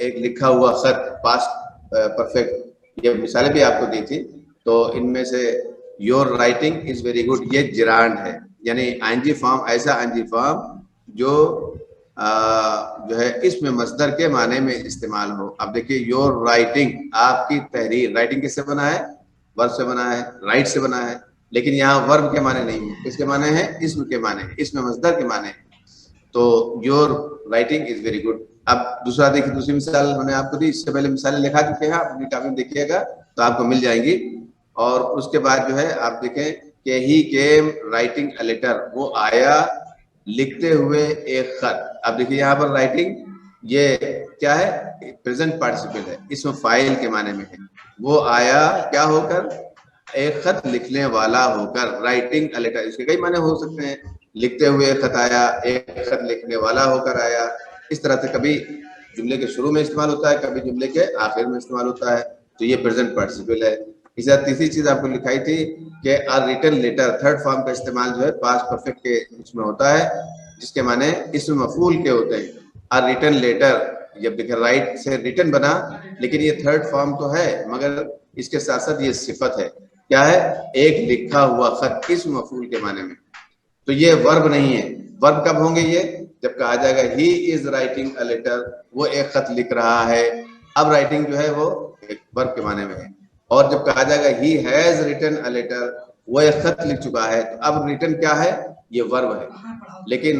एक लिखा हुआ खत, पास्ट परफेक्ट, ये मिसालें भी आपको दी थी। तो इनमें से your writing is very good, ये जिरांड है, यानी आईएनजी फॉर्म, ऐसा आईएनजी फॉर्म जो जो है इसमें मसदर के माने में इस्तेमाल हो। अब देखिए योर राइटिंग, आपकी तहरीर, राइटिंग किससे बना है? वर्ब से बना है, राइट से बना है, लेकिन यहाँ वर्ब के माने नहीं है, किसके माने हैं? इसम के माने, इसमें मसदर के माने। तो your writing is very good. अब दूसरा देखिए, दूसरी मिसाल मैंने आपको दी, इससे पहले मिसालें लिखा चुके हैं, आप अपनी कॉपी में देखिएगा तो आपको मिल जाएंगी। और उसके बाद जो है आप देखें कि ही केम राइटिंग अ लेटर, वो आया लिखते हुए एक खत। अब देखिए यहाँ पर राइटिंग ये क्या है? प्रेजेंट पार्टिसिपल है, इसमें फाइल के माने में है। वो आया क्या होकर? एक खत लिखने वाला होकर, राइटिंग अ लेटर। इसके कई माने हो सकते हैं, लिखते हुए खत आया, एक खत लिखने वाला होकर आया। इस तरह से कभी जुमले के शुरू में इस्तेमाल होता है, कभी जुमले के आखिर में इस्तेमाल होता है, तो ये प्रेजेंट पार्टिसिपल है। इसी तरह तीसरी चीज आपको लिखाई थी कि a written letter, third form का इस्तेमाल जो है पास्ट परफेक्ट के इसमें होता है, जिसके माने इसमें मफूल के होते हैं। अ रिटन लेटर, जब देखिए राइट से रिटन बना, लेकिन ये थर्ड फॉर्म तो है, मगर इसके साथ साथ ये सिफत है, क्या है? एक लिखा हुआ खत, इस मफूल के माने में। तो ये वर्ब नहीं है। वर्ब कब होंगे ये? जब कहा जाएगा he is writing a letter, वो एक खत लिख रहा है। अब राइटिंग जो है वो एक वर्ब के माने में है। और जब कहा जाएगा he has written a letter, वो एक खत लिख चुका है, तो अब रिटन क्या है? ये वर्ब है। लेकिन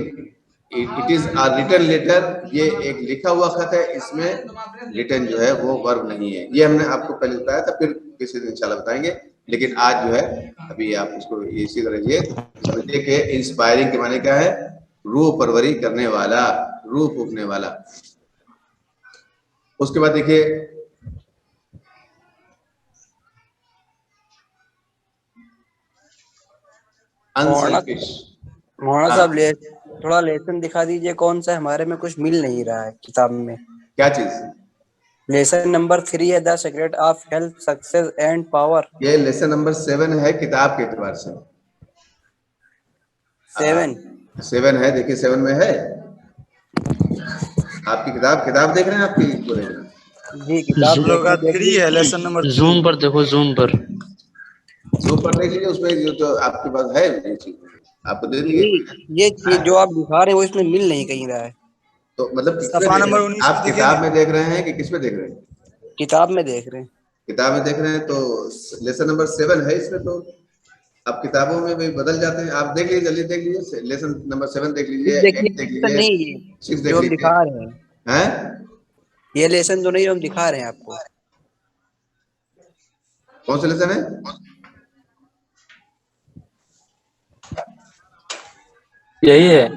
it is a written letter, ये एक लिखा हुआ खत है, इसमें रिटन जो है वो वर्ब नहीं है। ये हमने आपको पहले बताया था, फिर किसी दिन इंशाल्लाह बताएंगे। लेकिन आज जो है अभी आप इसको इसी तरह ये समझिए कि इंस्पायरिंग के माने क्या है? रूह परवरी करने वाला, रूह फूकने वाला। उसके बाद देखिए अनसेल्फिश। मोहना साहब थोड़ा लेसन दिखा दीजिए, कौन सा हमारे में कुछ मिल नहीं रहा है किताब में। क्या चीज? लेसन नंबर 3 है, the secret of health, success and power. ये लेसन नंबर 7 है किताब के एतबार से। 7 है, देखिए 7 में है आपकी किताब देख रहे हैं आपकी पूरे? जी किताब थ्री है, लेसन नंबर जूम पर देखो, जूम पर देख लीजिए, उसमें जो तो आपके पास है ये चीज आपको दे दी गई। ये चीज जो आप दिखा रहे हैं वो इसमें मिल नहीं कहीं रहा है। तो मतलब सफा नंबर 19 आप किताब में देख रहे हैं कि किस में देख रहे हैं? किताब में देख रहे हैं। किताब में देख रहे हैं तो लेसन नंबर 7 है इसमें। तो आप किताबों में भी बदल जाते हैं, आप देख लीजिए, जल्दी देख लीजिए, लेसन नंबर 7 देख लीजिए, 8 देख लीजिए, नहीं ये 6 जो देख हम लीजिए। दिखा रहे हैं, हैं? ये लेसन जो नहीं हम दिखा रहे हैं आपको। कौन सा लेसन है? यही है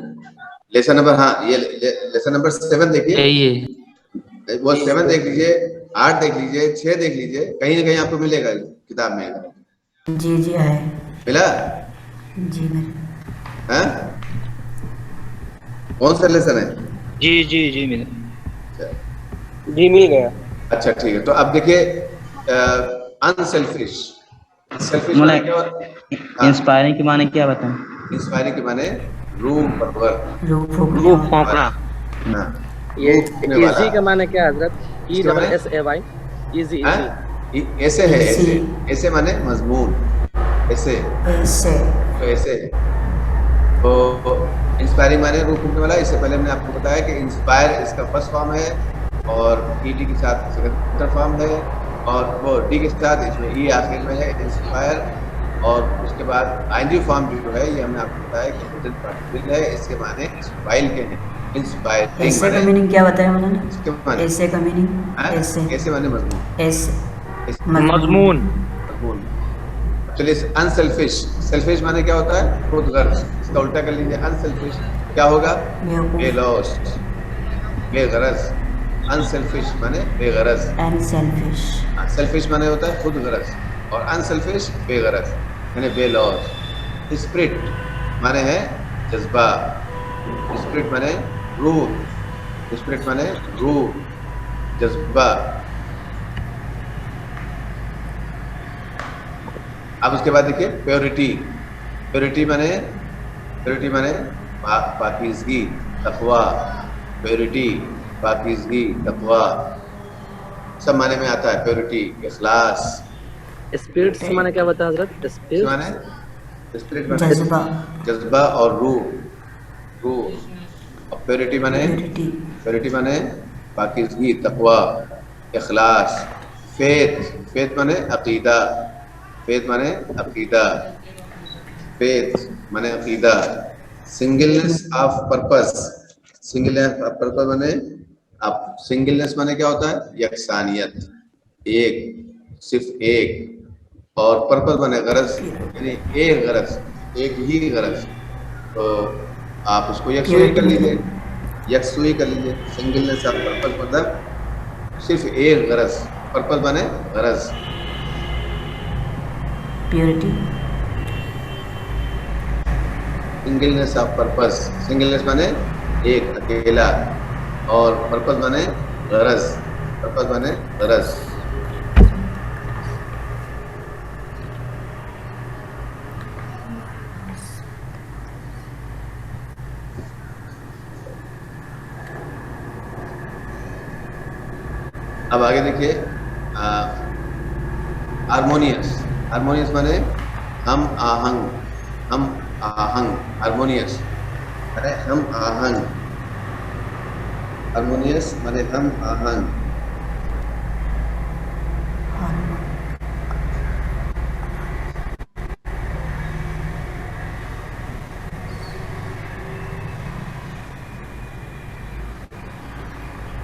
लेसन नंबर, हाँ ये लेसन नंबर 7 देखिए, यही है। वो 7 देख लीजिए, 8 देख लीजिए, 6 देख लीजिए, कहीं ना कहीं आपको मिलेगा किताब में। जी जी है। मिला? जी हैं? कौन सा लेसन है? जी जी जी मिल जी मिल गया। अच्छा ठीक है, तो अब देखिए अनसेल्फिश। सेल्फिश माने क्या? इंस्पायरिंग के माने क्या बताएं? इंस्पायरिंग के माने रूह परवर, रूह फौंकना। हाँ, ये फूकने वाला। इजी का माने क्या हजरत? इसके माने? ESSAY easy. ऐसे है, ऐसे ऐसे माने मजमून, ऐसे तो ऐसे है। तो इंस्पायरिंग माने रूह फूकने वाला। इससे पहले मैंने आपको बताया कि इंस्पायर इसका फर्स्ट फॉर्म है और ईडी के साथ सेकंड फॉर्म है, और वो डी के साथ इसमें ई आखिर में है, इंस्पायर। और उसके बाद आईएनजी फॉर्म जो है ये हमने आपको बताया कि प्रेजेंट पार्टिसिपल है, इसके माने इंस्पायर के हैं। इंस्पायरिंग ऐसे का मीनिंग क्या बताया मैंने? इसके माने ऐसे का मीनिंग ऐसे माने मजमून, ऐसे मजमून। चलिए अनसेल्फिश। सेल्फिश माने क्या होता है? खुदगर्ज। इसका उल्टा कर लीजिए, अनसेल्फिश क्या होगा? बेलौस्ट, बेगरज। अनसेल्फिश माने बेगरज। अनसेल्फिश। सेल्फिश माने होता है खुदगर्ज, और अनसेल्फिश बेगरज यानी बेलौस। स्पिरिट माने है जज्बा, स्पिरिट माने रूह, स्पिरिट माने रूह, जज्बा। अब उसके बाद देखिए प्योरिटी। प्योरिटी माने पाकीज़गी, तक़वा, प्योरिटी, पाकीज़गी, तक़वा, सब माने में आता है। प्योरिटी, इखलास, स्पिरिट्स माने क्या बता हजरत? इस स्पिरिट माने स्पिरिट माने जज्बा, जज्बा और रूह, रूह। और प्योरिटी माने प्योरिटी, प्योरिटी माने पाकीज़गी, तक़वा, इखलास। फेथ, फेथ माने अकीदा, फेथ माने अकीदा, फेथ माने अकीदा। Singleness of purpose, singleness of purpose माने आप सिंगलनेस माने क्या होता है? यकसानियत, एक, सिर्फ एक। और पर्पस माने गरज, यानी एक गरज, एक ही गरज। तो आप उसको यकसुई कर लीजिए, यकसुई कर लीजिए। सिंगलनेस ऑफ पर्पस मतलब सिर्फ एक गरज, पर्पस माने गरज। Purity, singleness of purpose, singleness माने एक, अकेला, और पर्पस माने गरज, पर्पस माने गरज। अब आगे देखिए, हारमोनियस, हारमोनियस माने हम आहंग, हम आहंग, हारमोनियस माने हम आहंग, हारमोनियस माने हम आहंग।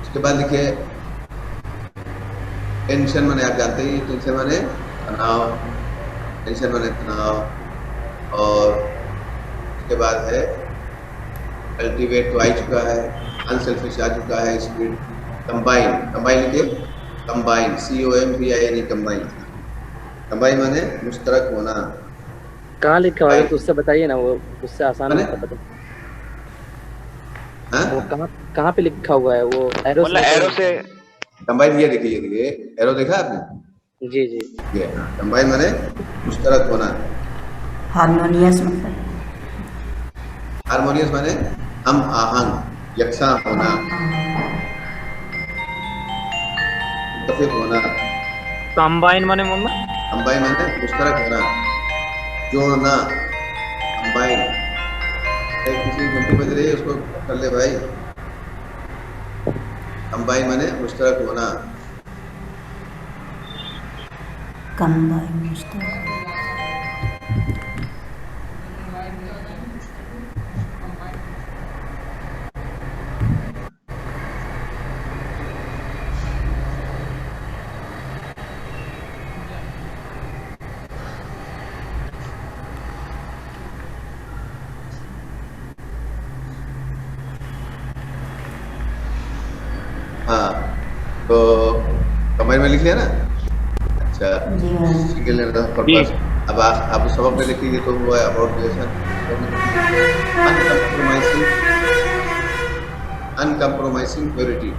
उसके बाद देखिए, टेंशन माने आप जानते ही, टेंशन माने तनाव, टेंशन माने तनाव। और उसके बाद है कल्टीवेट, तो आ चुका है। अनसेल्फिश आ चुका है। स्पिरिट, कंबाइन, कंबाइन लिखिए, कंबाइन, COMBINE, कंबाइन। कंबाइन माने मुश्तरक होना। कहाँ लिखा हुआ है तो उससे बताइए ना, वो उससे आसान माने? होता पता। हाँ? वो कहाँ कहाँ पे लिखा हुआ है? वो एरो मतलब एरो से कंबाइन, ये देखिए, ये देखिए, एरो देखा आपने? जी जी। ये कंबाइन माने मुश्तरक होना। हारमोनियस मतलब हारमोनियस माने हम आहंग, यकसा होना, मुत्तफिक होना। कंबाइन माने मम्मा? कंबाइन माने मुश्तरक होना, जोड़ना, कंबाइन। किसी घंटी बज रही है, उसको कर ले भाई। कंबाइन माने मुश्तरक होना। कंबाइन, मुश्तरक, हाँ, तो कंबाइन में लिख लिया ना? अच्छा, जी मैम, सिंगल पर्पस। अब आप सबक में लिखिए, तो वो है about relation, uncompromising, uncompromising purity,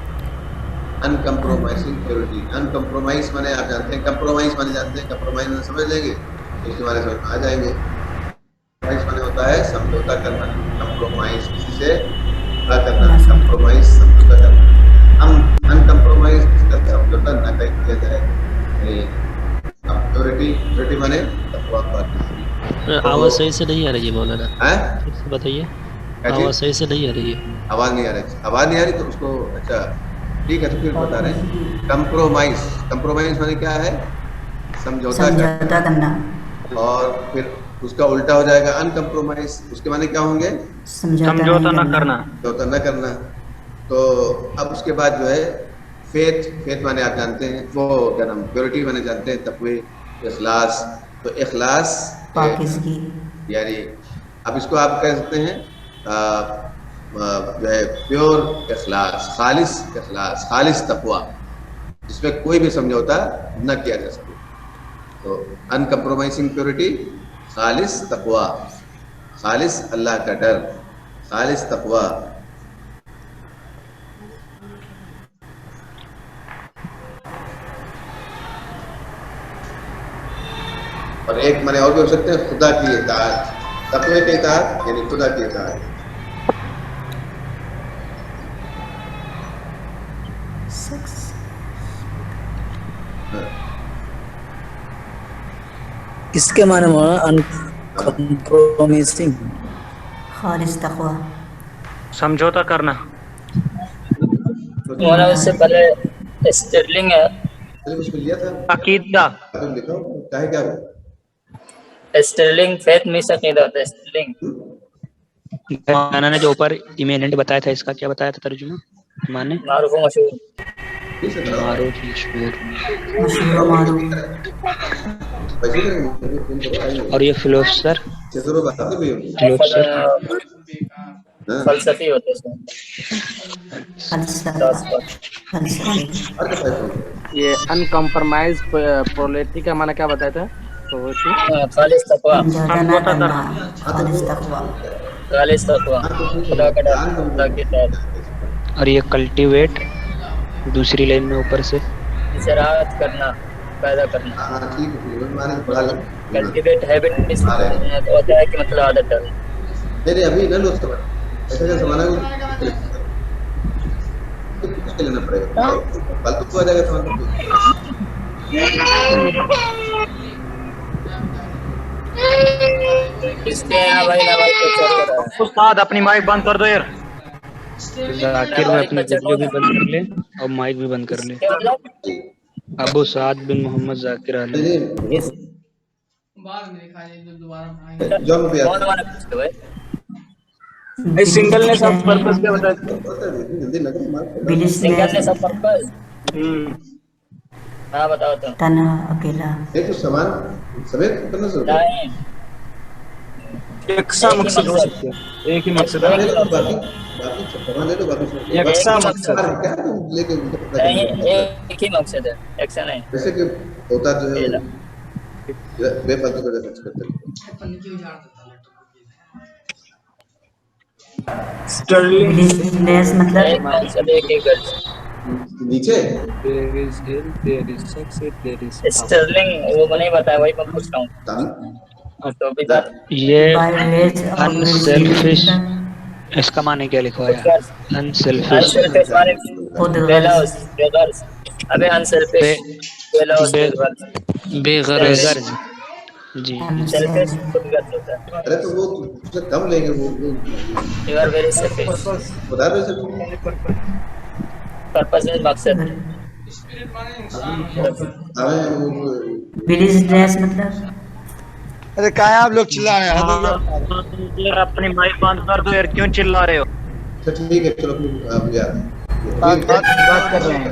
uncompromising purity. Uncompromise माने आप जानते हैं, कंप्रोमाइज माने जानते हैं, कंप्रोमाइज माने समझ लेंगे तो उसके बारे में समझ में आ जाएंगे। कंप्रोमाइज माने होता है समझौता करना, कंप्रोमाइज किसी से क्या करना, कंप्रोमाइज समझौता करना। हम अनकम्प्रोमाइज समझौता न किया जाए। प्योरिटी, प्योरिटी माने तकवा, पाकीज़गी। आवाज सही से नहीं आ रही है मौलाना, हैं? फिर से बताइए। क्या चीज़? आवाज सही से नहीं आ रही है। आवाज नहीं आ रही, आवाज नहीं आ रही तो उसको, अच्छा ठीक है, तो फिर बता रहे हैं। कंप्रोमाइज, कंप्रोमाइज माने क्या है? समझौता समझौता करना, और फिर उसका उल्टा हो जाएगा अनकम्प्रोमाइज, उसके माने क्या होंगे? समझौता न करना। समझौता न करना। तो अब उसके बाद जो है फेथ, फेथ माने आप जानते हैं, वो क्या नाम, प्योरिटी माने जानते हैं, तकवे, इखलास। तो इखलास पाकीज़गी, यानी अब इसको आप कह सकते हैं जो है प्योर इखलास, खालिस इखलास, खालिस तकवा, जिसमें कोई भी समझौता न किया जा सके। तो अनकम्प्रोमाइजिंग प्योरिटी, खालिस तकवा, खालिस अल्लाह का डर, खालिस तकवा। और एक माने और भी हो सकते हैं खुदा की इताअत, तकवे की इताअत यानी खुदा की इताअत। हाँ, इसके माने हुआ अनकम्प्रोमाइजिंग, खालिस तकवा, समझौता करना। मौलाना उससे पहले स्टर्लिंग है, चलिए उसको लिया था अकीदा। तुम लिखो चाहे क्या हो। स्टर्लिंग फेथ मीन्स अकीदा होता है। स्टर्लिंग मौलाना ने जो ऊपर इमिनेंट बताया था, इसका क्या बताया था तर्जुमा माने? मारूफ मशहूर। ठीक है, चलो। मारूफ मशहूर। मशहूर मारूफ, पैसे करेंगे, फोन करो, आएंगे। और ये फिलोसफर, 600 रुपये बात भी होगी। फिलोसफर हाँ, फलसफी होते हैं इसमें। फलसफा, फलसफे, और क्या पैसे होंगे? ये अनकम्प्रोमाइज प्रोलेटरी का माना क्या बताया था? तो वो थी खालिस तकवा, समझौता न करना, खालिस तकवा, खालिस तकवा, खुदा का डर, खुदा की इताअत, और ये कल्टीवेट दूसरी लाइन में ऊपर से ज़राअत करना, पैदा करना। हाँ ठीक है, मैंने पढ़ा लिया। कल्टीवेट हैबिट मीन्स तो होता है कि मतलब आदत है। नहीं अभी न लो सब ऐसा क्या सामान है वो कुछ के लेना पड़ेगा, फालतू को आ जाएगा सामान तो। इसके यहाँ भाई ना भाई कुछ और कर रहा है। उस्ताद अपनी माइक बंद कर दो यार। जाकिर में अपनी वीडियो भी बंद कर ले और माइक भी बंद कर ले। क्या मतलब? अबू साद बिन मोहम्मद जाकिर आलम। जॉन भी कौन वाला पूछते भाई? सिंगलनेस ऑफ पर्पस क्या बताया? जल्दी लग रहा है बिलिसनेस, सिंगलनेस ऑफ पर्पस। हाँ बताओ तो। तन्हा, अकेला, एक तो सामान समेत करना जरूरी है। नहीं, एक सा मकसद हो सकता है, एक ही मकसद है। ले लो बाकी बाकी सब सामान ले लो बाकी सब एक सा मकसद अरे क्या तुम लेके नहीं, एक ही मकसद है, एक से नहीं। वैसे कि होता जो है बेफालतू का खर्च करते हैं। बिलिसनेस मतलब एक मकसद, एक ही गर्ज। नीचे There is health, there is success, there is power. Sterling वो नहीं बताया, वही मैं पूछ रहा हूँ। तान तो भी बात ये बाय वेज ऑफ अनसेल्फिश, इसका माने क्या लिखा है? अनसेल्फिश, अनसेल्फिश माने खुद बेलौस, बेगर्ज। अबे अनसेल्फिश, बेलौस, बेगर्ज। बेगर्ज जी। सेल्फिश खुदगर्ज होता है। अरे तो वो उससे कम लेंगे वो यू आर वेरी सेल्फिश। बता दो इसे पर्पस इज मकसद। हमें वो बिलिसनेस मतलब अरे क्या है आप लोग चिल्ला रहे हैं? यार अपनी माइक बंद कर दो यार, क्यों चिल्ला रहे हो? अच्छा ठीक है चलो अब यार बात कर रहे हैं।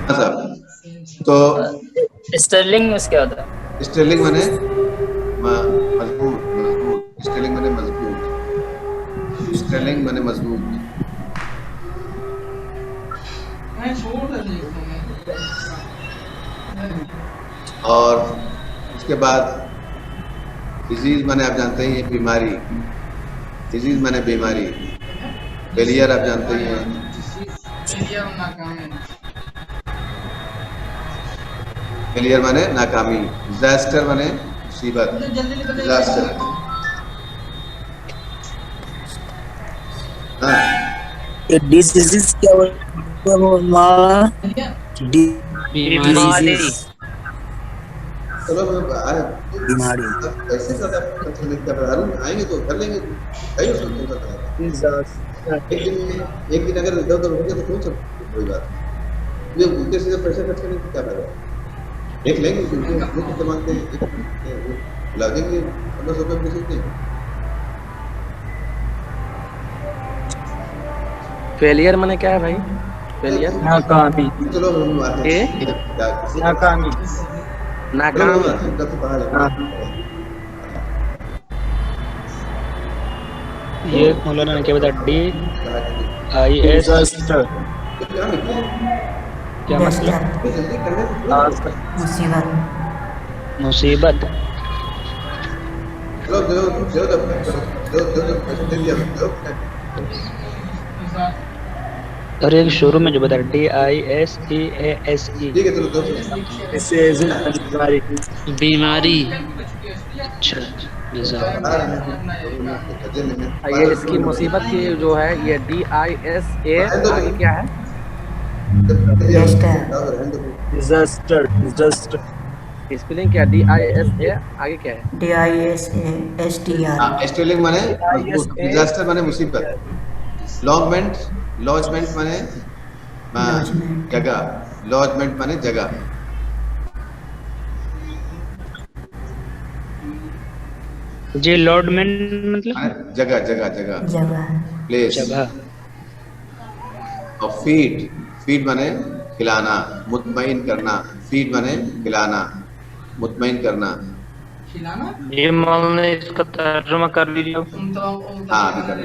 हाँ साहब, तो स्टर्लिंग में क्या होता है? स्टेलिंग माने मजबूत, मजबूत। स्टेलिंग माने मजबूत, स्टेलिंग माने मजबूत। और उसके बाद डिजीज माने आप जानते हैं ये बीमारी, डिजीज माने बीमारी। फेलियर आप जानते ही हैं, फेलियर माने नाकामी। डिजास्टर माने मुसीबत, डिजास्टर। हाँ डिजीज क्या होता है? बीमारी। चलो अरे बीमारी। कैसे ज्यादा कर रहा है आएंगे तो कर लेंगे कहीं उसमें कौन सा खराब है? एक दिन अगर इधर उधर हो गया तो कौन सा कोई बात नहीं। ये उल्टे सीधे पैसे खर्च करने की क्या फायदा? एक लेंगे उनको मांगते हैं बुला देंगे 1500 रुपये किसी देंगे। फेलियर माने क्या है भाई? फेलियर नाकामी। चलो हम आते हैं नाकामी। नाकाम। ये मौलाना ने क्या बताया? DIS क्या मतलब? मुसीबत, मुसीबत। चलो दो पैसे दे दिया और एक शुरू में जो बताया DISEASE, ठीक है चलो दो इससे बीमारी। बीमारी। अच्छा ये इसकी मुसीबत की जो है ये DISA आगे क्या है? डिजास्टर डिजास्टर स्पेलिंग क्या? DISA आगे क्या है? DISASTR एस्टेलिंग माने डिजास्टर माने मुसीबत, लॉन्गमेंट लॉजमेंट माने Lodgement. जगह, लॉजमेंट माने जगह। जी लॉर्डमेंट मतलब जगह जगह जगह जगह प्लेस। जगह। और फीड, फीड माने खिलाना, मुतमईन करना, फीड माने खिलाना, मुतमईन करना। ये मौलाना इसका तर्जुमा कर लीजिए। हाँ अभी कर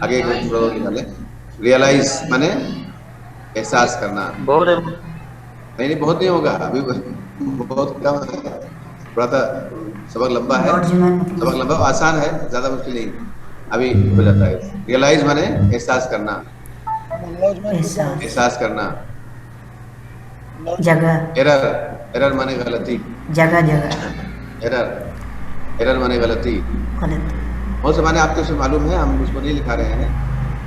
आगे निकाले। रियलाइज माने एहसास करना। बहुत नहीं बहुत नहीं होगा अभी, बहुत कम है, थोड़ा सा सबक लंबा है, सबक लंबा आसान है, ज्यादा मुश्किल नहीं, अभी हो जाता है। रियलाइज माने एहसास करना, एहसास करना। जगह एरर, एरर माने गलती, जगह जगह एरर, एरर माने गलती। गलत बहुत से माने आपको उसमें मालूम है, हम उसको नहीं लिखा रहे हैं,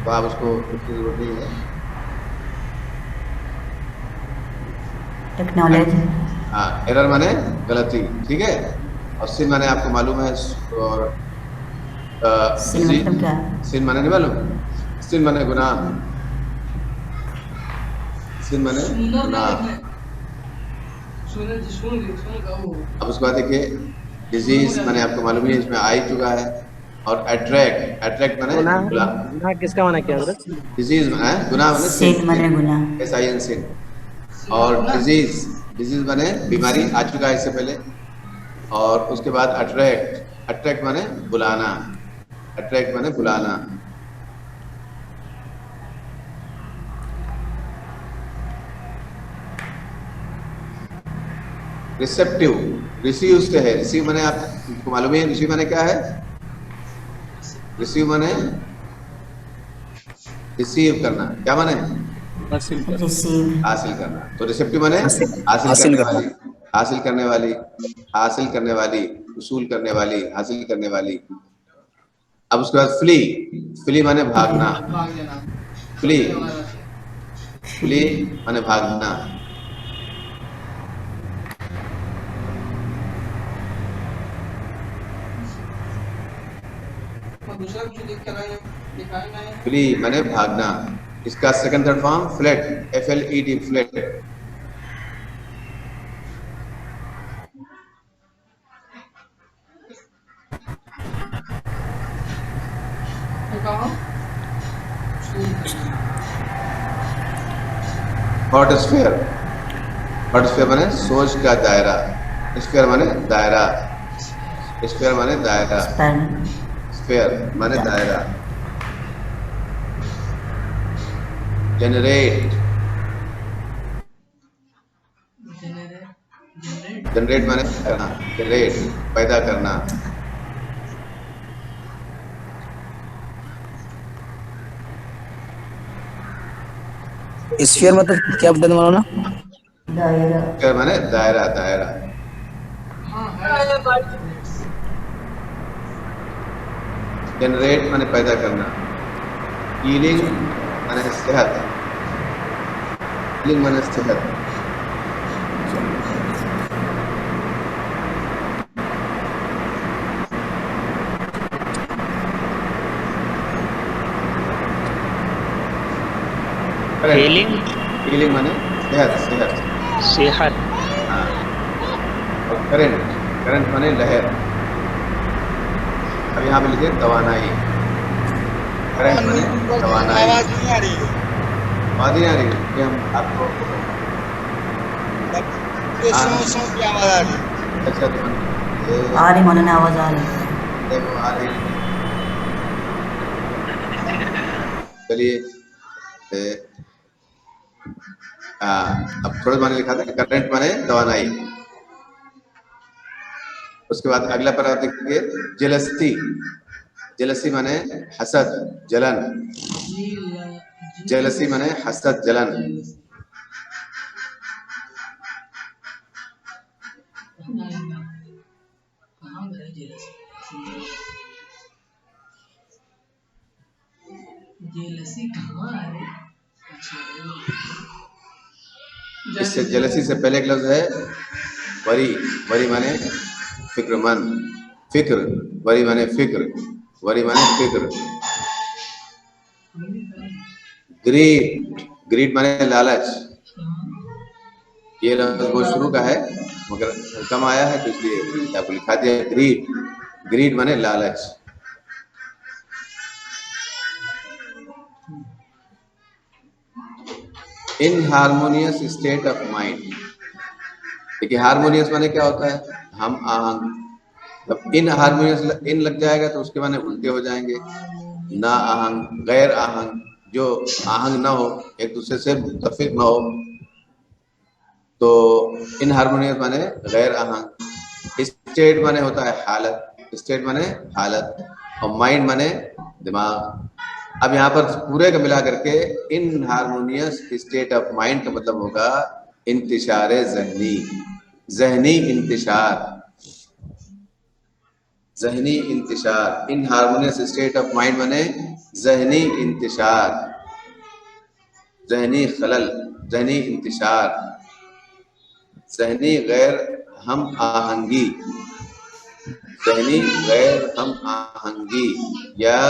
तो आप उसको उसकी जरूरत नहीं है। टेक्नोलॉजी हाँ एरर माने गलती, ठीक है। और सिन माने आपको मालूम है, और सिन मतलब क्या? सिन माने नहीं मालूम? सिन माने गुनाह, सिन माने गुनाह। अब उसके बाद देखिए डिजीज माने आपको मालूम है, इसमें आ ही चुका है। और अट्रैक्ट, अट्रैक्ट माने गुनाह किसका माना क्या हजरत? डिजीज माने गुनाह माने सिन माने गुनाह। SIN सिन। और डिजीज, डिजीज माने बीमारी, आ चुका है इससे पहले। और उसके बाद अट्रैक्ट, अट्रैक्ट माने बुलाना, अट्रैक्ट माने बुलाना। रिसेप्टिव, रिसीव से है, रिसीव माने आपको मालूम है रिसीव माने क्या है? रिसीव माने रिसीव करना, क्या माने? रिसीव हासिल करना। तो रिसेप्टिव माने हासिल करने वाली, हासिल करने वाली, हासिल करने वाली, उसूल करने वाली, हासिल करने वाली। अब उसके बाद फ्ली, फ्ली माने भागना, फ्ली, फ्ली माने भागना। फ्ली माने भागना। इसका second third form flat, FLET flat. Thought sphere, thought sphere माने सोच का दायरा, स्फीयर माने दायरा, स्फीयर माने दायरा, स्फीयर माने दायरा। जनरेट, जनरेट माने करना, जनरेट पैदा करना। स्फीयर मतलब क्या बताने वाला ना? दायरा, स्फीयर माने दायरा, दायरा। जनरेट माने पैदा करना। हीलिंग माने सेहत, हीलिंग माने सेहत। हीलिंग, हीलिंग माने सेहत, सेहत, सेहत। हाँ। और करंट, करंट माने लहर। अब यहाँ पे लिखे तवानाई, करंट माने तवानाई। आवाज नहीं आ रही है। आवाज नहीं आ रही है, ये हम आपको ये सौ सौ की आवाज आ रही है। अच्छा तो आ रही मौलाना, आवाज आ रही है। देखो आ रही है। चलिए अब थोड़े माने लिखा था करंट माने तवानाई। उसके बाद अगला पैरा देखिए जेलसी, जेलसी माने हसद, जलन, जेलसी माने हसद, जलन। इससे जेलसी से पहले एक लफ्ज है वरी, वरी माने फिक्रमंद, फिक्र, वरी माने फिक्र, वरी माने फिक्र। ग्रीड, ग्रीड माने लालच, ये लफ्ज बहुत शुरू का है मगर कम आया है तो इसलिए आपको लिखा दिया ग्रीड, ग्रीड माने लालच। इन हारमोनियस स्टेट ऑफ माइंड, देखिए हारमोनियस माने क्या होता है, हम आहंग, जब इन हारमोनियस इन लग जाएगा तो उसके माने उल्टे हो जाएंगे, ना आहंग, गैर आहंग, जो आहंग ना हो, एक दूसरे से मुत्तफिक ना हो, तो इन हारमोनियस माने गैर आहंग। स्टेट माने होता है हालत, स्टेट माने हालत, और माइंड माने दिमाग। अब यहाँ पर पूरे का मिला करके इन हारमोनियस स्टेट ऑफ माइंड का मतलब होगा इंतिशार ज़हनी, ज़हनी इंतिशार, ज़हनी इंतिशार। इन हारमोनियस स्टेट ऑफ माइंड माने ज़हनी इंतिशार, ज़हनी खलल, ज़हनी इंतिशार, ज़हनी गैर हम आहंगी, ज़हनी गैर हम आहंगी या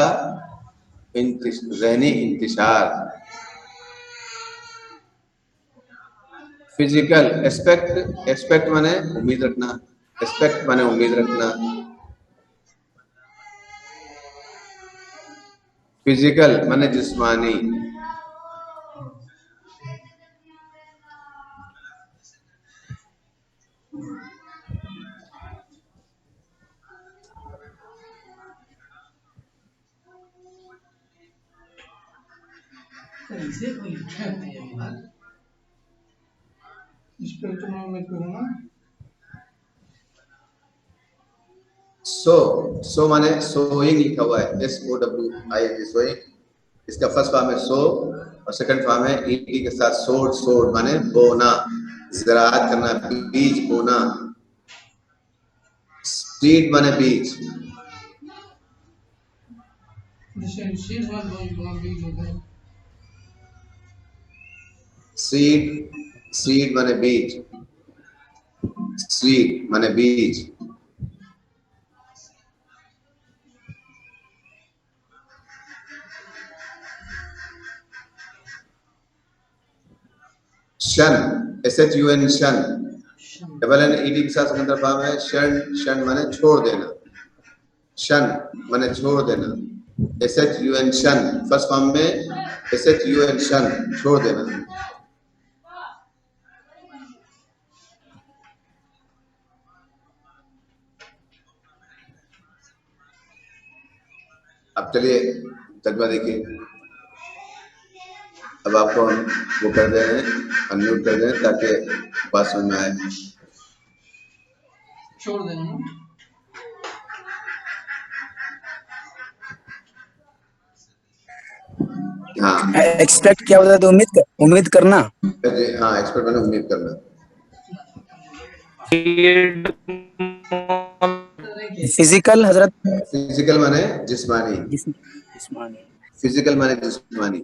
ज़हनी इंतिशार। फिजिकल एस्पेक्ट, एस्पेक्ट माने उम्मीद रखना, एस्पेक्ट माने उम्मीद रखना। फिजिकल माने जिस्मानी, सो माने सोइंग लिखा हुआ है, SOWING, सोइंग। इसका फर्स्ट फॉर्म है सो और सेकंड फॉर्म है ईटी के साथ सोड, सोड माने बोना, ज़राअत करना, बीज बोना। सीड माने बीज, सीड, सीड माने बीज, सीड माने बीज। शन, SHUN, शन, डबल एन ईडी के साथ सेकंड फॉर्म है शन, शन माने छोड़ देना, शन माने छोड़ देना, SHUN शन, फर्स्ट फॉर्म में SHUN शन, छोड़ देना। अब चलिए तर्जुमा देखिए। अब आपको हम वो कर दे रहे हैं, अनम्यूट कर दे रहे हैं ताकि बात समझ में आए। छोड़ देना। हाँ, एक्सपेक्ट क्या होता है? तो उम्मीद करना। हाँ, एक्सपेक्ट मैंने उम्मीद करना। फिजिकल हजरत, फिजिकल माने जिस्मानी, जिस्मानी, फिजिकल माने जिस्मानी।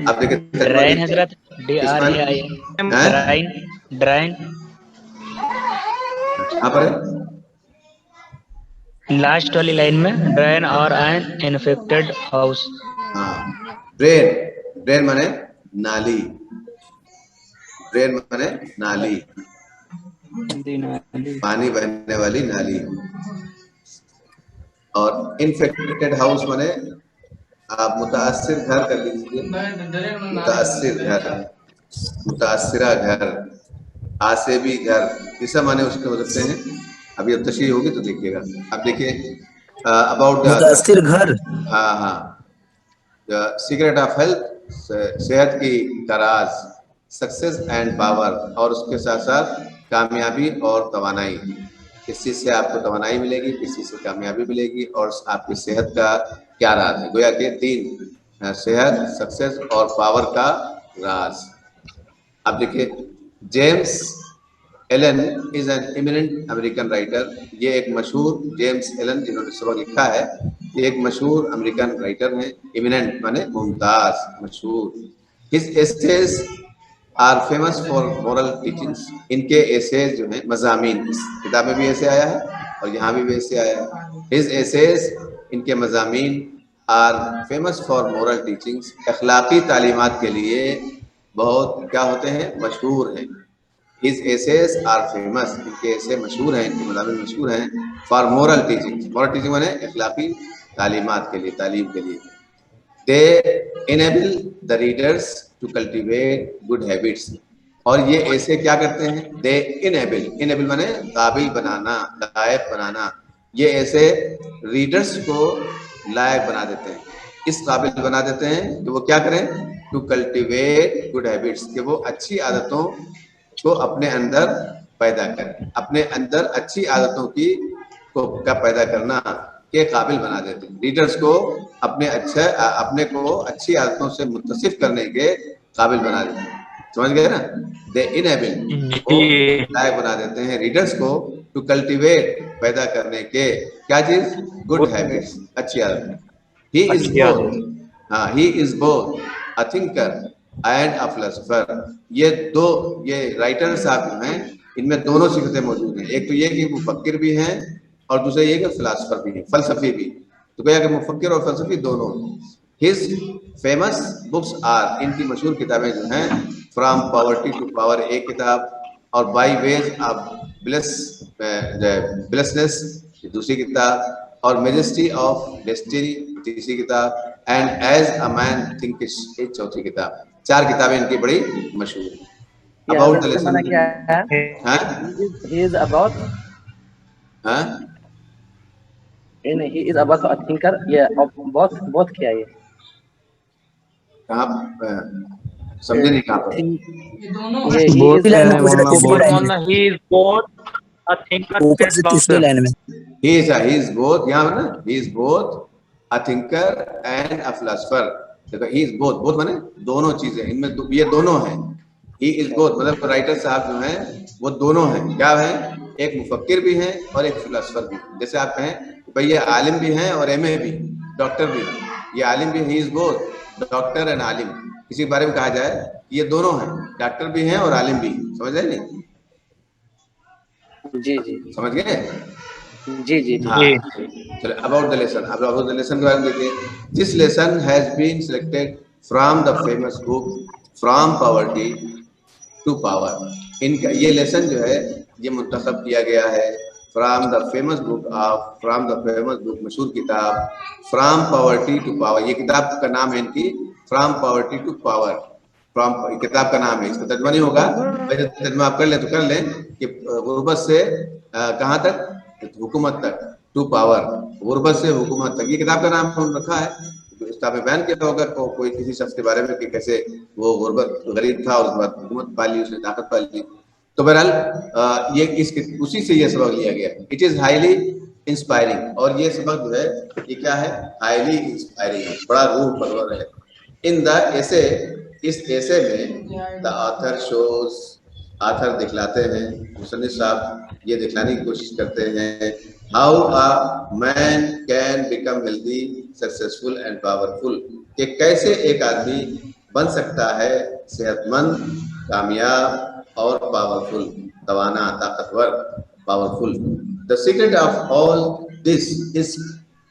आप देखिए ड्राइन हजरत, DRAIN, ड्राइन, ड्राइन यहाँ पर लास्ट वाली लाइन में ड्राइन और एन इन्फेक्टेड हाउस। हाँ, ब्रेन, ब्रेन माने नाली, ब्रेन माने नाली, पानी बहने वाली नाली। और इन्फेक्टेड हाउस माने आप मुतासिर घर कर लीजिए, मुतासिर घर, मुतासिरा घर, आसेबी घर, ये सब माने उसके हो सकते हैं। अभी अब तशरीह होगी तो देखिएगा। अब देखिए अबाउट मुतासिर घर। हाँ हाँ, सीक्रेट ऑफ हेल्थ, सेहत की तराज, सक्सेस एंड पावर, और उसके साथ साथ कामयाबी और तवानाई। किस चीज से आपको तवानाई मिलेगी, किस चीज से कामयाबी मिलेगी, और आपकी सेहत का क्या राज है। गोया के तीन, सेहत, सक्सेस और पावर का राज। अब देखिए James Allen is an eminent American writer. ये एक मशहूर जेम्स एलन जिन्होंने सबक लिखा है, ये एक मशहूर अमेरिकन राइटर हैं। इमिनेंट माने मुमताज, मशहूर। His essays are famous for moral teachings. इनके एसेज जो हैं, मज़ामीन, इस किताब में भी ऐसे आया है और यहाँ भी ऐसे आया है। हिज एसेज, इनके मज़ामीन, are famous for moral teachings, अखलाकी तालीमात के लिए बहुत क्या होते हैं, मशहूर हैं। His essays are famous, इनके ऐसे मशहूर हैं, इनके मज़ामीन मशहूर हैं। For moral teaching, moral teaching माने अखलाकी तालीमात के लिए, तालीम के लिए। They enable the readers to cultivate good habits। और ये ऐसे क्या करते हैं, they enable माने काबिल बनाना, लायक बनाना। ये ऐसे रीडर्स को लायक बना देते हैं, इस काबिल बना देते हैं कि वो क्या करें, टू कल्टिवेट गुड हैबिट्स, कि वो अच्छी आदतों को अपने अंदर पैदा करें, अपने अंदर अच्छी आदतों का पैदा करना के काबिल बना देते हैं। रीडर्स को अपने को अच्छी आदतों से मुत्तसिफ करने के काबिल बना देते हैं। समझ गए ना? दे इनेबल को लायक बना देते हैं रीडर्स को टू कल्टिवेट, पैदा करने के क्या चीज, गुड हैबिट्स, अच्छी आदतें। He is both a thinker and a philosopher. ये राइटर साहब जो हैं, इनमें दोनों सिफतें मौजूद हैं। एक तो ये कि मुफक्किर भी हैं और दूसरा ये कि फिलोसोफर भी हैं, फलसफी भी। तो क्या कि मुफक्किर और फलसफी दोनों। हिज फेमस बुक्स आर, इनकी मशहूर किताबें जो हैं, फ्रॉम पॉवर्टी टू पावर एक किताब, और बाई वेज ऑफ ब्लेसनेस दूसरी किताब, और मेजेस्टी ऑफ डेस्टिनी तीसरी किताब, एंड एज अ मैन थिंकिश एक चौथी किताब। 4 किताबें इनकी बड़ी मशहूर हैं। अबाउट द लेसन क्या है? He is about a thinker। ये बहुत क्या है? कहाँ समझे नहीं, कहाँ पर? He is both a thinker and philosopher। He is both, यहाँ पर ना, he is both a thinker and a philosopher। देखो, he is both माने दोनों चीजें, इनमें ये दोनों हैं। he is both मतलब राइटर साहब जो हैं वो दोनों हैं। क्या है, एक मुफक्किर भी हैं और एक फिलोसोफर भी। जैसे आप कहें भाई ये आलिम भी हैं और एमए भी, डॉक्टर भी, ये आलिम भी, he is both doctor and आलिम। किसी के बारे में कहा जाए ये दोनों हैं, डॉक्टर भी हैं और आलिम भी। समझ रहे नहीं? जी समझ गए? जी हाँ। चलो अबाउट द लेसन, अब अबाउट द लेसन के बारे में देखिए। This lesson has been selected from the famous book from poverty to power. इनका ये लेसन जो है ये मुंतखब किया गया है फ्रॉम द फेमस बुक मशहूर किताब फ्रॉम पॉवर्टी टू पावर। ये किताब का नाम है इनकी from poverty to power. From किताब का नाम है, इसका तर्जुमा नहीं होगा, तर्जुमा आप कर ले तो कर लें कि गुर्बत से कहाँ तक, हुकूमत तक, टू पावर, गुर्बत से हुकूमत तक। ये किताब का नाम रखा है। किताब में बयान किया होगा कोई किसी शख्स के बारे में कि कैसे वो गुर्बत, गरीब था और उसके बाद हुकूमत पाली, उसने ताकत पाली। तो बहरहाल ये उसी से ये सबक लिया गया। इट इज हाईली इंस्पायरिंग, और ये सबक जो है ये क्या है, हाईली इंस्पायरिंग है, बड़ा रूह परवर है। इन द एसे, इस ऐसे में द ऑथर शोज, ऑथर दिखलाते हैं, मुसन्निफ साहब ये दिखलाने की कोशिश करते हैं, how a man can become healthy, successful and powerful, कि कैसे एक आदमी बन सकता है सेहतमंद, कामयाब और पावरफुल, तवाना, ताकतवर, powerful. The secret of all this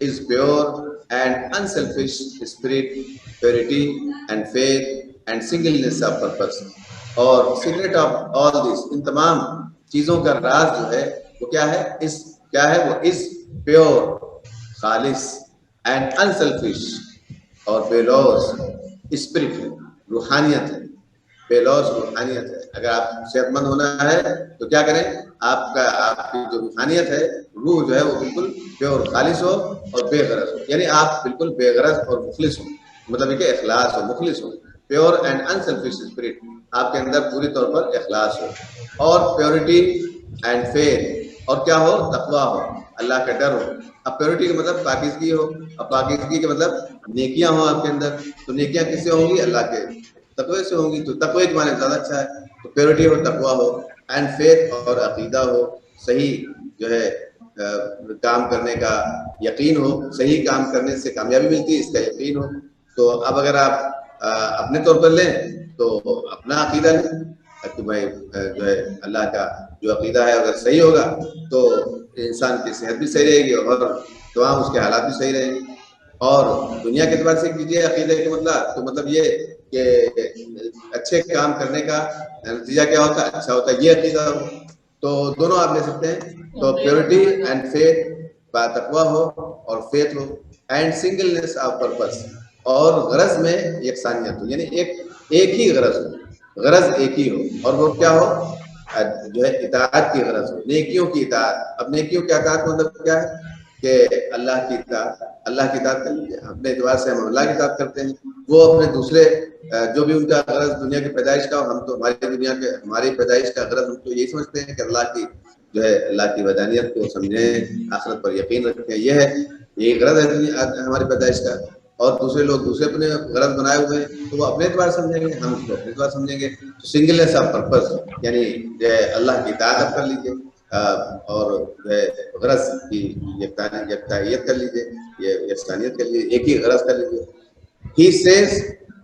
is pure and unselfish spirit, purity and faith and singleness of purpose. और सीक्रेट ऑफ ऑल दिस, इन तमाम चीजों का राज जो है वो क्या है, वो इस प्योर, खालिस एंड अनसेल्फिश और बेलौस स्पिरिट है, रूहानियत है, बेलौस रूहानियत है। अगर आप सेहतमंद होना है तो क्या करें, आपकी जो रूहानियत है, रूह जो है वो बिल्कुल प्योर, खालिस हो और बेगरज हो, यानी आप बिल्कुल बेगरज और मुखलिस हो, मतलब कि इखलास हो, मुखलिस हो। प्योर एंड अनसेल्फिश स्पिरिट, आपके अंदर पूरी तौर पर इखलास हो, और प्योरिटी एंड फेथ, और क्या हो, तकवा हो, अल्लाह का डर हो। अब प्योरिटी का मतलब पाकिज़गी हो, अब पाकिज़गी का मतलब नेकियां हो आपके अंदर। तो नेकियां किससे होंगी, अल्लाह के तकवे से होंगी। तो तकवे के माने ज़्यादा अच्छा है, तो प्योरिटी हो, तकवा हो, एंड फेथ, और अकीदा हो, सही जो है काम करने का यकीन हो, सही काम करने से कामयाबी मिलती है इसका यकीन हो। तो अब अगर आप अपने तौर पर लें तो अपना अकीदा लें कि भाई जो है अल्लाह का जो अकीदा है अगर सही होगा तो इंसान की सेहत भी सही रहेगी और तमाम उसके हालात भी सही रहेंगे। और दुनिया के एतबार से कीजिए अकीदे के मतलब ये कि अच्छे काम करने का नतीजा क्या होता है, अच्छा होता है, ये अकीदा हो। तो दोनों आप ले सकते हैं। तो प्योरिटी एंड फेथ, तकवा हो और फेथ हो, एंड सिंगलनेस ऑफ पर्पस, और गरज में यकसानियत हो, यानी एक ही गरज हो, गरज एक ही हो, और वो क्या हो, जो है इताअत की गरज हो, नेकियों की इताअत। अब नेकियों की इताअत मतलब क्या है कि अल्लाह की इताअत कर लीजिए। अपने एतबार से हम अल्लाह की इताअत करते हैं, वो अपने दूसरे जो भी उनका गरज दुनिया की पैदाइश का, हम तो हमारी पैदाइश का गरज हम तो यही समझते हैं कि अल्लाह की जो है अल्लाह की वदानियत को समझें, आखिरत पर यकीन रखें, ये गरज है हमारी पैदाइश का। और दूसरे लोग दूसरे अपने गरज बनाए हुए हैं तो वो अपने एतबार समझेंगे, हम उसको अपने एतबार समझेंगे। तो सिंगलनेस ऑफ पर्पस, यानी जो है अल्लाह की इताअत आप कर लीजिए और जो है गरज की यकतायत कर लीजिए, ये यकसानियत कर लीजिए, एक ही गरज कर लीजिए। He says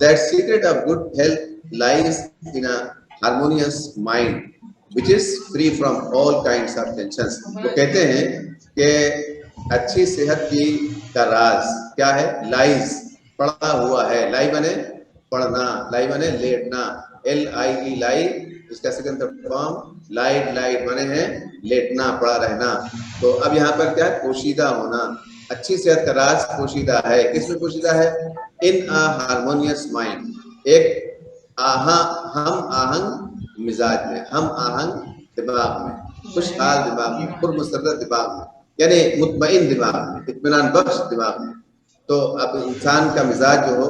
that secret of good health lies in a harmonious mind, which is free from all kinds of tensions. वो कहते हैं कि अच्छी सेहत का राज क्या है, लाइज, पड़ा हुआ है। लाई बने पढ़ना, लाई बने लेटना, LIE लाई, इसका सेकंड फॉर्म लाइट बने हैं लेटना, पड़ा रहना। तो अब यहाँ पर क्या है, पोशीदा होना। अच्छी सेहत का राज पोशीदा है, किसमें पोशीदा है, इन अ हार्मोनियस माइंड, एक हम आहंग मिजाज में, हम आहंग दिमाग में, खुशहाल दिमाग में, पुरमसरत दिमाग में, यानी मुतमईन दिमाग में, इत्मीनान बख्श दिमाग में। तो अब इंसान का मिजाज जो हो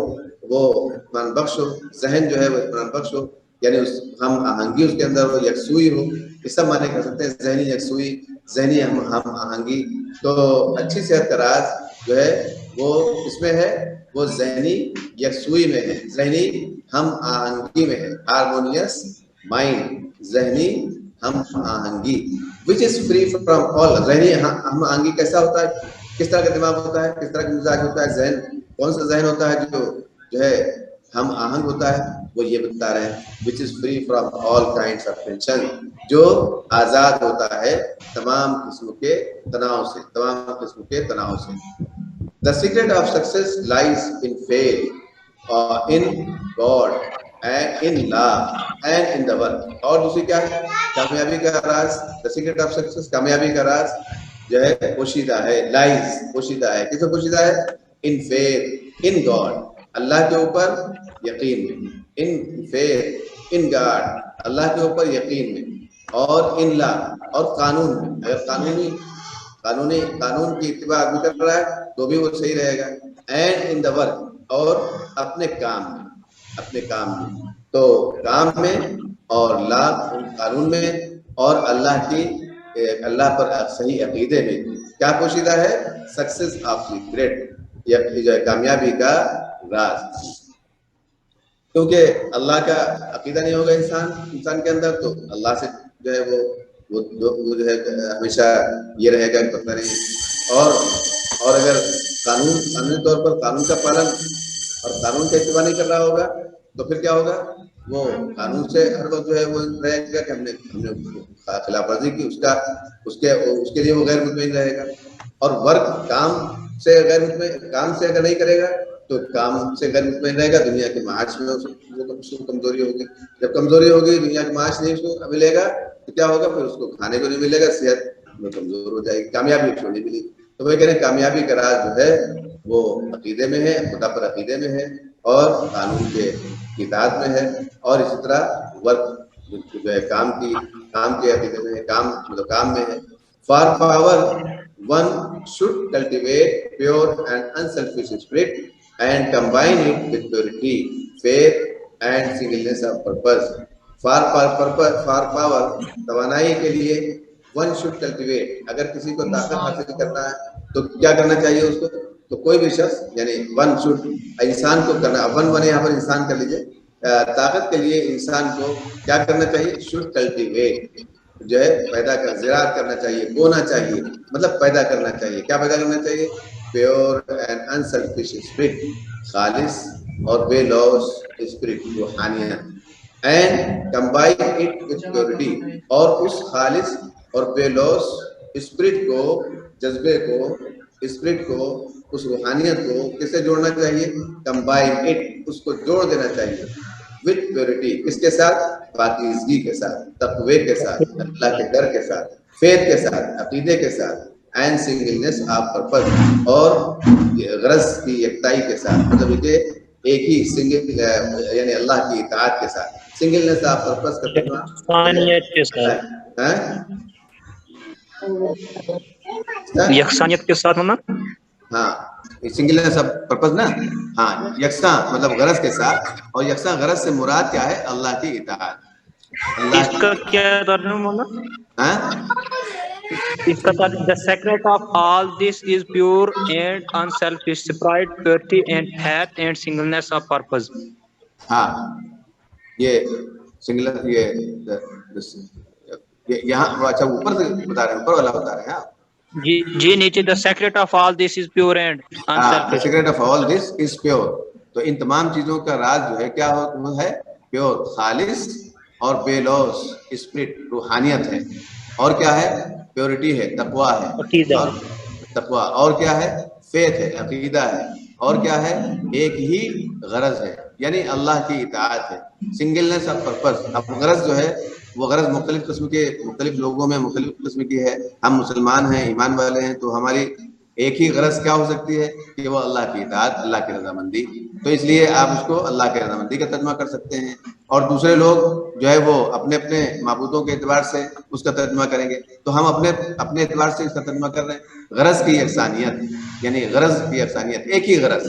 वो इत्मीनान बख्श हो, जहन जो है वो इत्मीनान बख्श हो, यानी उस हम आहंगी उसके अंदर हो, यकसुई हो। इस सब माने कर सकते हैं, जहनी यकसुई, जहनी हम आहंगी। तो अच्छी सेहत का राज जो है वो इसमें है, वो जहनी यकसुई में है, जहनी हम आहंगी में है, हार्मोनियस माइंड, जहनी हम आहंगी, which is free from all. जहनी हम आहंगी कैसा होता है, किस तरह का दिमाग होता है, किस तरह का मिजाज होता है, जहन कौन सा जहन होता है जो है हम आहंग होता है, वो ये बता रहे हैं, विच is free from all kinds of tension, जो आजाद होता है तमाम किस्म के तनाव से, तमाम किस्म के तनाव से। The secret of success lies in faith, in God, and in love, and in the work. और दूसरी क्या है, कामयाबी का राज, the secret of success, कामयाबी का राज जो है पोशीदा है, lies पोशीदा है, किसमें पोशीदा है, in faith, in God, अल्लाह के ऊपर यकीन में, in faith, in God, अल्लाह के ऊपर यकीन में, और in law, और कानून में। अगर कानून की इत्तिबा आदमी कर रहा है तो भी वो सही रहेगा। एंड इन द वर्क, और अपने काम में, तो काम में और ला कानून में और अल्लाह पर सही अकीदे में क्या पोशीदा है, सक्सेस ऑफ सीक्रेट, ये जो है कामयाबी का राज। क्योंकि अल्लाह का अकीदा नहीं होगा इंसान के अंदर तो अल्लाह से जो है वो जो है हमेशा ये रहेगा पता नहीं। और अगर कानूनी तौर पर कानून का पालन और कानून का इत्तिबा नहीं कर रहा होगा तो फिर क्या होगा, वो कानून से हर वक्त जो है वो रहेगा कि हमने खिलाफ वर्जी की, उसके लिए वो गैर मुतमईन रहेगा। और वर्क काम से अगर नहीं करेगा तो काम से गैर मुतमईन रहेगा, दुनिया के माश में उसको कमजोरी होगी। जब कमजोरी होगी, दुनिया के माश नहीं उसको मिलेगा तो क्या होगा, फिर उसको खाने को नहीं मिलेगा, सेहत में कमजोर हो जाएगी, कामयाबी उसको नहीं मिलेगी। तो वही कह रहे हैं कामयाबी का राज जो है वो अकीदे में है, खुदा पर अकीदे में है और कानून के इताअत में है। और इसी तरह वर्क जो है काम के अकीदे में है, काम में है। For power one should cultivate pure and unselfish spirit and combine it with purity, faith and singleness of purpose. For power, तवानाई के लिए one should cultivate, अगर किसी को ताकत हासिल करना है तो क्या करना चाहिए उसको, तो कोई भी शख्स यानी one should, इंसान को करना, वन बने यहाँ पर इंसान कर लीजिए, ताकत के लिए इंसान को क्या करना चाहिए, should cultivate, जो है पैदा कर ज़िराअत करना चाहिए, बोना चाहिए, मतलब पैदा करना चाहिए। क्या पैदा करना चाहिए? प्योर एंड अनसेल्फिश स्पिरिट, खालिस और बेलॉस स्पिरिट, रूहानियत, and combine it with purity, और उस खालिस और बेलॉस स्पिरिट को, जज्बे को, स्पिरिट को, उस रूहानियत को किससे जोड़ना चाहिए? कंबाइन इट, उसको जोड़ देना चाहिए विद प्योरिटी, किसके साथ? पाकीज़गी के साथ, तक़वे के साथ, अल्लाह के डर के साथ, फेथ के साथ, अकीदे के साथ, एंड सिंगलनेस ऑफ पर्पस, और गरज की एकताई के साथ, मतलब ये एक ही सिंगल यानी अल्लाह की इताअत के साथ। सिंगलनेस ऑफ पर्पस का यकसानियत के साथ, यकसानियत के साथ होना। हाँ, सिंगलनेस ऑफ पर्पस ना, हाँ, यकसा मतलब गरज के साथ, और यकसा गरज से मुराद क्या है? अल्लाह की इताअत। इसका क्या तर्जुमा होगा? हाँ, इसका तर्जुमा, the secret of all this is pure and unselfish spirit, purity and faith and singleness of purpose. हाँ, ये सिंगल ये यहाँ अच्छा ऊपर से बता रहे हैं, ऊपर वाला बता रहे हैं आप। जी नीचे, the secret of all this is pure and unselfish. Secret of all this is pure, तो इन तमाम चीजों का राज जो है क्या वो है? प्योर, खालिस और बेलॉस स्पिरिट, रूहानियत है, और क्या है? प्योरिटी है, तकवा है, और तकवा, और क्या है? फेथ है, अकीदा है, और क्या है? एक ही गरज है, यानी अल्लाह की इताअत है। सिंगलनेस ऑफ पर्पस, अब गरज जो है वो गरज मुख्तलिफ किस्म के, मुख्तलिफ लोगों में मुख्तलिफ किस्म की है। हम मुसलमान हैं, ईमान वाले हैं, तो हमारी एक ही गरज क्या हो सकती है कि वो अल्लाह की इताअत, अल्लाह की रज़ामंदी, तो इसलिए आप उसको अल्लाह की रज़ामंदी का तर्जुमा कर सकते हैं। और दूसरे लोग जो है वो अपने अपने माबूदों के एतबार से उसका तर्जुमा करेंगे, तो हम अपने अपने एतबार से इसका तर्जुमा कर रहे हैं। गरज की यकसानियत, यानी गरज की यकसानियत, एक ही गरज।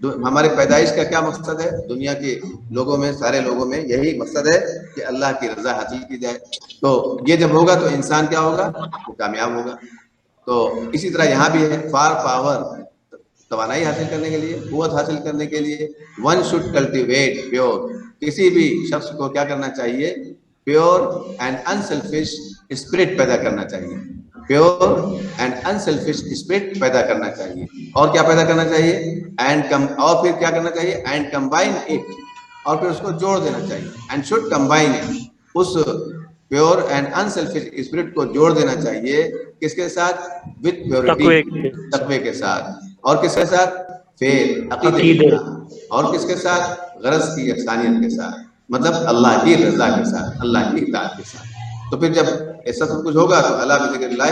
हमारे पैदाइश का क्या मकसद है? दुनिया के लोगों में, सारे लोगों में यही मकसद है कि अल्लाह की रज़ा हासिल की जाए। तो ये जब होगा तो इंसान क्या होगा? वो कामयाब होगा। तो इसी तरह यहाँ भी है, फार पावर, तवानाई हासिल करने के लिए, कुव्वत हासिल करने के लिए, वन शुड कल्टिवेट प्योर, किसी भी शख्स को क्या करना चाहिए? प्योर एंड अनसेल्फिश स्पिरिट पैदा करना चाहिए, प्योर एंड अनसेल्फिश स्पिरिट पैदा करना चाहिए। और क्या पैदा करना चाहिए? और फिर क्या करना चाहिए? एंड कंबाइन इट, और फिर उसको जोड़ देना चाहिए। एंड शुड कंबाइन इट, उस प्योर एंड अनसेल्फिश स्पिरिट को जोड़ देना चाहिए, किसके साथ? विद प्योरिटी, तकवे के साथ, और किसके साथ? फेथ, अकीदे के साथ, और किसके साथ? गरज की यकसानियत के साथ, मतलब अल्लाह की रज़ा के साथ, अल्लाह की इताअत के साथ। तो फिर जब ऐसा सब कुछ होगा तो अल्लाह की ज़िक्रिल्लाह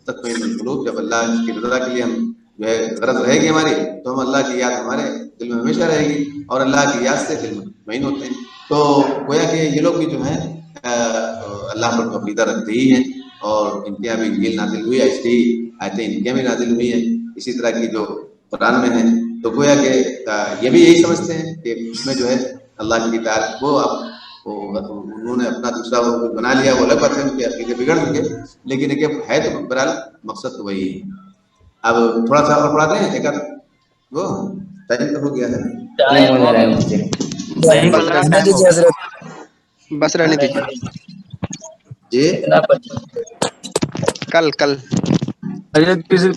तत्मइन्नुल क़ुलूब, जब अल्लाह की रज़ा के लिए हम जो है गरज रहेगी हमारी, तो हम अल्लाह की याद हमारे दिल में हमेशा रहेगी, और अल्लाह की याद से दिल मुतमईन होते हैं। तो गोया कि ये लोग भी जो है अल्लाह पर अक़ीदा रखते ही हैं, और इनके यहाँ भी इंजील नाज़िल हुई है, इसकी आयतें इनके भी नाज़िल हुई हैं, इसी तरह की जो कुरान में है। तो गोया कि ये भी यही समझते हैं कि इसमें जो है अल्लाह की इताअत, वो अब उन्होंने अपना दूसरा वो बना लिया, वो अलग बात है, उनके अक़ीदे बिगड़ चुके, लेकिन एक है तो बहरहाल मकसद तो वही है। अब थोड़ा सा और पढ़ा दें, एक वो टाइम तो हो गया है, बस रहने दीजिए जी। कल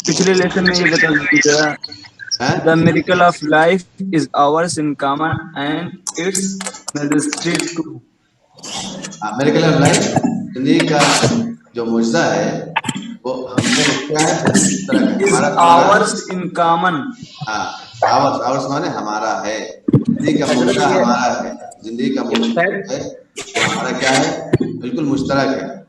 पिछले लेसन में ये बता दीजिएगा, The miracle of life is ours in common and it's ministry too. Miracle of life, जिंदगी का जो मुजज़ा है वो हमको क्या है? Is ours in common. हाँ, आवर्स माने हमारा है, जिंदगी का मुजज़ा हमारा है, जिंदगी का मुजज़ा है हमारा क्या है? बिल्कुल मुश्तरक है।